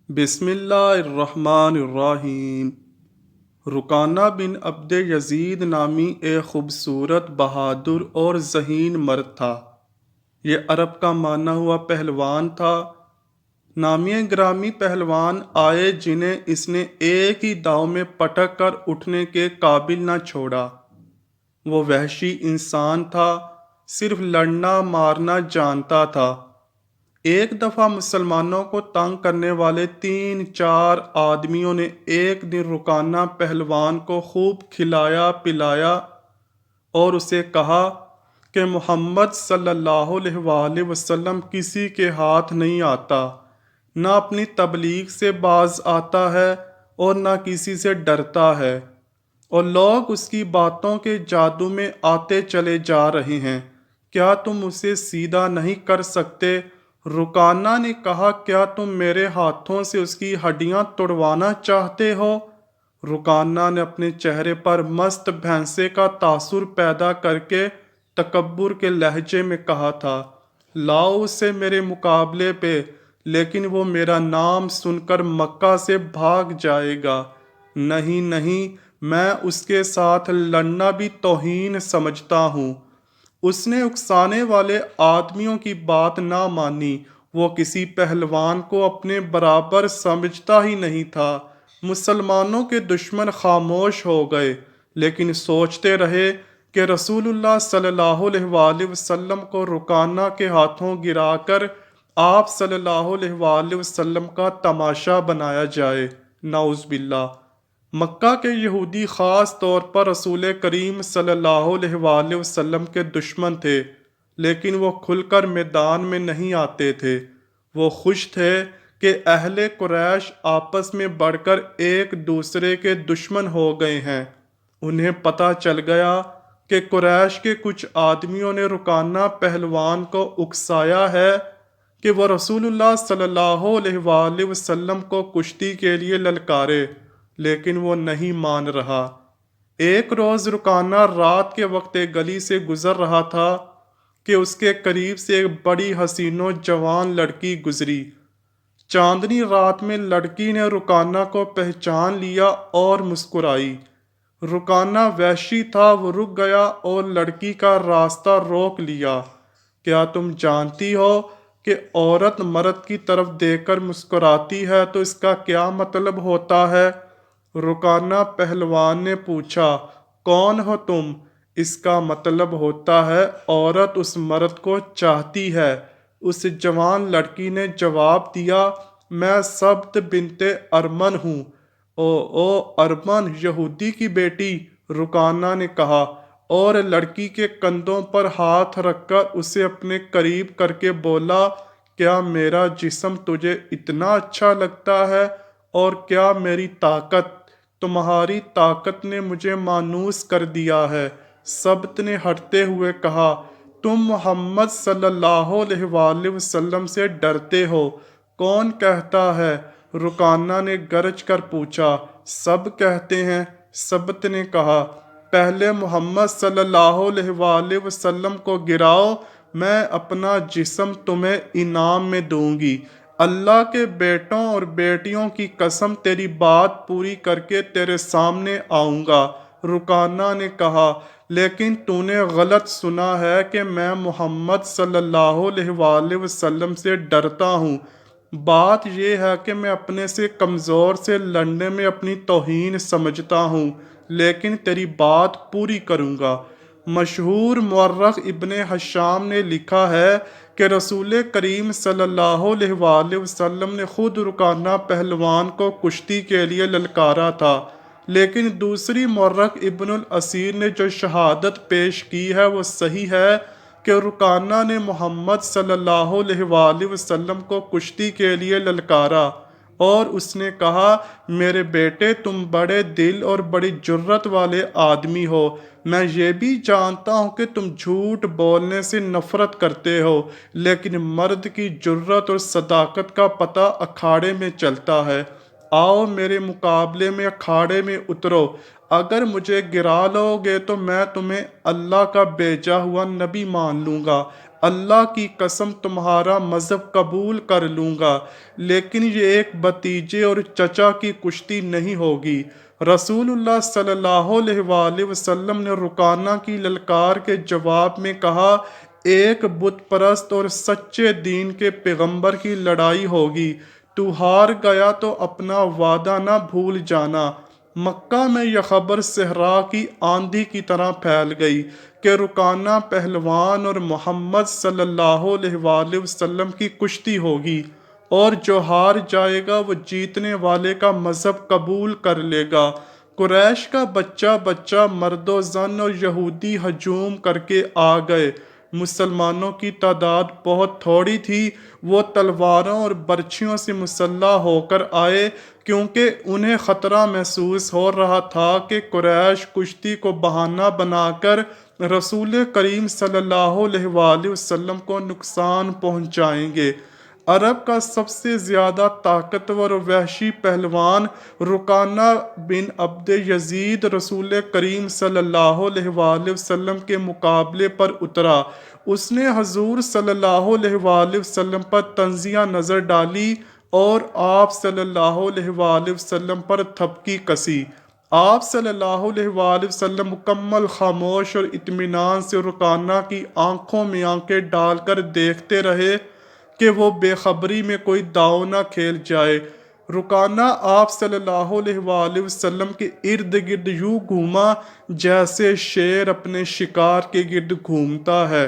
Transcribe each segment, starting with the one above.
بسم اللہ الرحمن الرحیم۔ رکانہ بن عبد یزید نامی ایک خوبصورت، بہادر اور ذہین مرد تھا۔ یہ عرب کا مانا ہوا پہلوان تھا۔ نامی گرامی پہلوان آئے جنہیں اس نے ایک ہی داؤ میں پٹک کر اٹھنے کے قابل نہ چھوڑا۔ وہ وحشی انسان تھا، صرف لڑنا مارنا جانتا تھا۔ ایک دفعہ مسلمانوں کو تنگ کرنے والے 3-4 آدمیوں نے ایک دن رکانہ پہلوان کو خوب کھلایا پلایا اور اسے کہا کہ محمد صلی اللہ علیہ وآلہ وسلم کسی کے ہاتھ نہیں آتا، نہ اپنی تبلیغ سے باز آتا ہے اور نہ کسی سے ڈرتا ہے، اور لوگ اس کی باتوں کے جادو میں آتے چلے جا رہے ہیں۔ کیا تم اسے سیدھا نہیں کر سکتے؟ رکانہ نے کہا، کیا تم میرے ہاتھوں سے اس کی ہڈیاں توڑوانا چاہتے ہو؟ رکانہ نے اپنے چہرے پر مست بھینسے کا تاثر پیدا کر کے تکبر کے لہجے میں کہا تھا، لاؤ اسے میرے مقابلے پہ، لیکن وہ میرا نام سن کر مکہ سے بھاگ جائے گا۔ نہیں نہیں، میں اس کے ساتھ لڑنا بھی توہین سمجھتا ہوں۔ اس نے اکسانے والے آدمیوں کی بات نہ مانی۔ وہ کسی پہلوان کو اپنے برابر سمجھتا ہی نہیں تھا۔ مسلمانوں کے دشمن خاموش ہو گئے، لیکن سوچتے رہے کہ رسول اللہ صلی اللہ علیہ وآلہ وسلم کو رکانہ کے ہاتھوں گرا کر آپ صلی اللہ علیہ وآلہ وسلم کا تماشا بنایا جائے۔ نعوذ باللہ۔ مکہ کے یہودی خاص طور پر رسول کریم صلی اللہ علیہ وآلہ وسلم کے دشمن تھے، لیکن وہ کھل کر میدان میں نہیں آتے تھے۔ وہ خوش تھے کہ اہل قریش آپس میں بڑھ کر ایک دوسرے کے دشمن ہو گئے ہیں۔ انہیں پتہ چل گیا کہ قریش کے کچھ آدمیوں نے رکانہ پہلوان کو اکسایا ہے کہ وہ رسول اللہ صلی اللہ علیہ وآلہ وسلم کو کشتی کے لیے للکارے، لیکن وہ نہیں مان رہا۔ ایک روز رکانہ رات کے وقت ایک گلی سے گزر رہا تھا کہ اس کے قریب سے ایک بڑی حسین و جوان لڑکی گزری۔ چاندنی رات میں لڑکی نے رکانہ کو پہچان لیا اور مسکرائی۔ رکانہ وحشی تھا، وہ رک گیا اور لڑکی کا راستہ روک لیا۔ کیا تم جانتی ہو کہ عورت مرد کی طرف دیکھ کر مسکراتی ہے تو اس کا کیا مطلب ہوتا ہے؟ رکانہ پہلوان نے پوچھا، کون ہو تم؟ اس کا مطلب ہوتا ہے عورت اس مرد کو چاہتی ہے۔ اس جوان لڑکی نے جواب دیا، میں سبت بنت ارمن ہوں۔ او ارمن، یہودی کی بیٹی، رکانہ نے کہا، اور لڑکی کے کندھوں پر ہاتھ رکھ کر اسے اپنے قریب کر کے بولا، کیا میرا جسم تجھے اتنا اچھا لگتا ہے؟ اور کیا میری طاقت؟ تمہاری طاقت نے مجھے مانوس کر دیا ہے۔ سبت نے ہٹتے ہوئے کہا، تم محمد صلی اللہ علیہ وآلہ وسلم سے ڈرتے ہو؟ کون کہتا ہے؟ رکانہ نے گرج کر پوچھا۔ سب کہتے ہیں، سبت نے کہا۔ پہلے محمد صلی اللہ علیہ وآلہ وسلم کو گراؤ، میں اپنا جسم تمہیں انعام میں دوں گی۔ اللہ کے بیٹوں اور بیٹیوں کی قسم، تیری بات پوری کر کے تیرے سامنے آؤں گا۔ رکانہ نے کہا، لیکن تو نے غلط سنا ہے کہ میں محمد صلی اللہ علیہ وآلہ وسلم سے ڈرتا ہوں۔ بات یہ ہے کہ میں اپنے سے کمزور سے لڑنے میں اپنی توہین سمجھتا ہوں، لیکن تیری بات پوری کروں گا۔ مشہور مورخ ابن ہشام نے لکھا ہے کہ رسول کریم صلی اللہ علیہ وآلہ وسلم نے خود رکانہ پہلوان کو کشتی کے لیے للکارا تھا، لیکن دوسری مورخ ابن الاسیر نے جو شہادت پیش کی ہے وہ صحیح ہے کہ رکانہ نے محمد صلی اللہ علیہ وآلہ وسلم کو کشتی کے لیے للکارا، اور اس نے کہا، میرے بیٹے، تم بڑے دل اور بڑی جرت والے آدمی ہو۔ میں یہ بھی جانتا ہوں کہ تم جھوٹ بولنے سے نفرت کرتے ہو، لیکن مرد کی جرت اور صداقت کا پتہ اکھاڑے میں چلتا ہے۔ آؤ میرے مقابلے میں اکھاڑے میں اترو۔ اگر مجھے گرا لو گے تو میں تمہیں اللہ کا بھیجا ہوا نبی مان لوں گا۔ اللہ کی قسم تمہارا مذہب قبول کر لوں گا، لیکن یہ ایک بھتیجے اور چچا کی کشتی نہیں ہوگی۔ رسول اللہ صلی اللہ علیہ وآلہ وسلم نے رکانہ کی للکار کے جواب میں کہا، ایک بت پرست اور سچے دین کے پیغمبر کی لڑائی ہوگی، تو ہار گیا تو اپنا وعدہ نہ بھول جانا۔ مکہ میں یہ خبر صحرا کی آندھی کی طرح پھیل گئی کہ رکانہ پہلوان اور محمد صلی اللہ علیہ وآلہ وسلم کی کشتی ہوگی، اور جو ہار جائے گا وہ جیتنے والے کا مذہب قبول کر لے گا۔ قریش کا بچہ بچہ، مرد و زن اور یہودی ہجوم کر کے آ گئے۔ مسلمانوں کی تعداد بہت تھوڑی تھی، وہ تلواروں اور برچھیوں سے مسلح ہو کر آئے، کیونکہ انہیں خطرہ محسوس ہو رہا تھا کہ قریش کشتی کو بہانہ بنا کر رسول کریم صلی اللہ علیہ وآلہ وسلم کو نقصان پہنچائیں گے۔ عرب کا سب سے زیادہ طاقتور و وحشی پہلوان رکانہ بن عبد یزید رسول کریم صلی اللہ علیہ وآلہ وسلم کے مقابلے پر اترا۔ اس نے حضور صلی اللہ علیہ وآلہ وسلم پر طنزیہ نظر ڈالی اور آپ صلی اللہ علیہ وآلہ وسلم پر تھپکی کسی۔ آپ صلی اللہ علیہ وآلہ وسلم مکمل خاموش اور اطمینان سے رکانہ کی آنکھوں میں آنکھیں ڈال کر دیکھتے رہے کہ وہ بے خبری میں کوئی داؤ نہ کھیل جائے۔ رکانہ آپ صلی اللہ علیہ وآلہ وسلم کے ارد گرد یوں گھوما جیسے شیر اپنے شکار کے گرد گھومتا ہے۔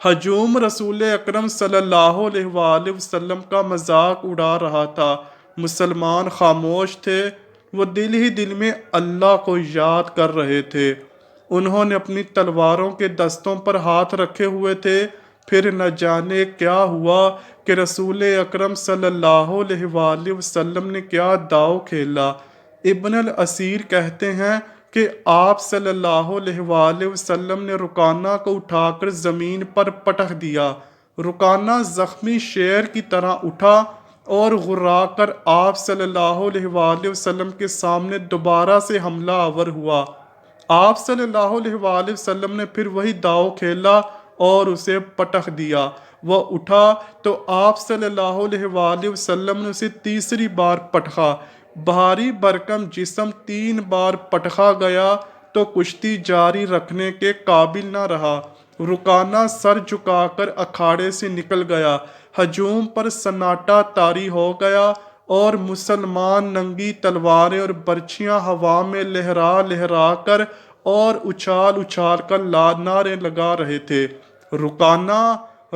ہجوم رسول اکرم صلی اللہ علیہ وآلہ وسلم کا مذاق اڑا رہا تھا۔ مسلمان خاموش تھے، وہ دل ہی دل میں اللہ کو یاد کر رہے تھے۔ انہوں نے اپنی تلواروں کے دستوں پر ہاتھ رکھے ہوئے تھے۔ پھر نہ جانے کیا ہوا کہ رسول اکرم صلی اللہ علیہ وآلہ وسلم نے کیا داؤ کھیلا۔ ابن الاسیر کہتے ہیں کہ آپ صلی اللہ علیہ وآلہ وسلم نے رکانہ کو اٹھا کر زمین پر پٹخ دیا۔ رکانہ زخمی شیر کی طرح اٹھا اور غرا کر آپ صلی اللہ علیہ وآلہ وسلم کے سامنے دوبارہ سے حملہ آور ہوا۔ آپ صلی اللہ علیہ وآلہ وسلم نے پھر وہی داؤ کھیلا اور اسے پٹخ دیا۔ وہ اٹھا تو آپ صلی اللہ علیہ وآلہ وسلم نے اسے تیسری بار پٹخا۔ بھاری بھرکم جسم 3 بار پٹخا گیا تو کشتی جاری رکھنے کے قابل نہ رہا۔ رکانہ سر جھکا کر اکھاڑے سے نکل گیا۔ ہجوم پر سناٹا طاری ہو گیا اور مسلمان ننگی تلواریں اور برچھیاں ہوا میں لہرا لہرا کر اور اچھال اچھال کر نعرے لگا رہے تھے۔ رکانہ!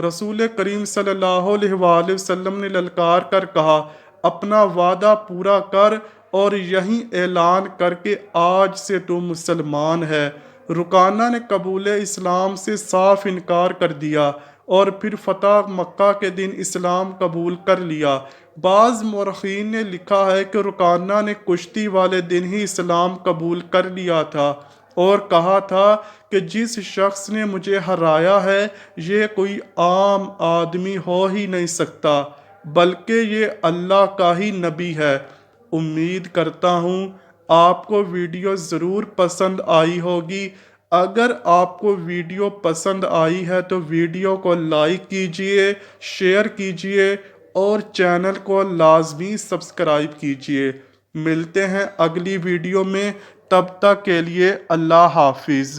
رسول کریم صلی اللہ علیہ وآلہ وسلم نے للکار کر کہا، اپنا وعدہ پورا کر اور یہیں اعلان کر کہ آج سے تو مسلمان ہے۔ رکانہ نے قبول اسلام سے صاف انکار کر دیا اور پھر فتح مکہ کے دن اسلام قبول کر لیا۔ بعض مورخین نے لکھا ہے کہ رکانہ نے کشتی والے دن ہی اسلام قبول کر لیا تھا اور کہا تھا کہ جس شخص نے مجھے ہرایا ہے یہ کوئی عام آدمی ہو ہی نہیں سکتا، بلکہ یہ اللہ کا ہی نبی ہے۔ امید کرتا ہوں آپ کو ویڈیو ضرور پسند آئی ہوگی۔ اگر آپ کو ویڈیو پسند آئی ہے تو ویڈیو کو لائک کیجئے، شیئر کیجئے اور چینل کو لازمی سبسکرائب کیجئے۔ ملتے ہیں اگلی ویڈیو میں، تب تک کے لیے اللہ حافظ۔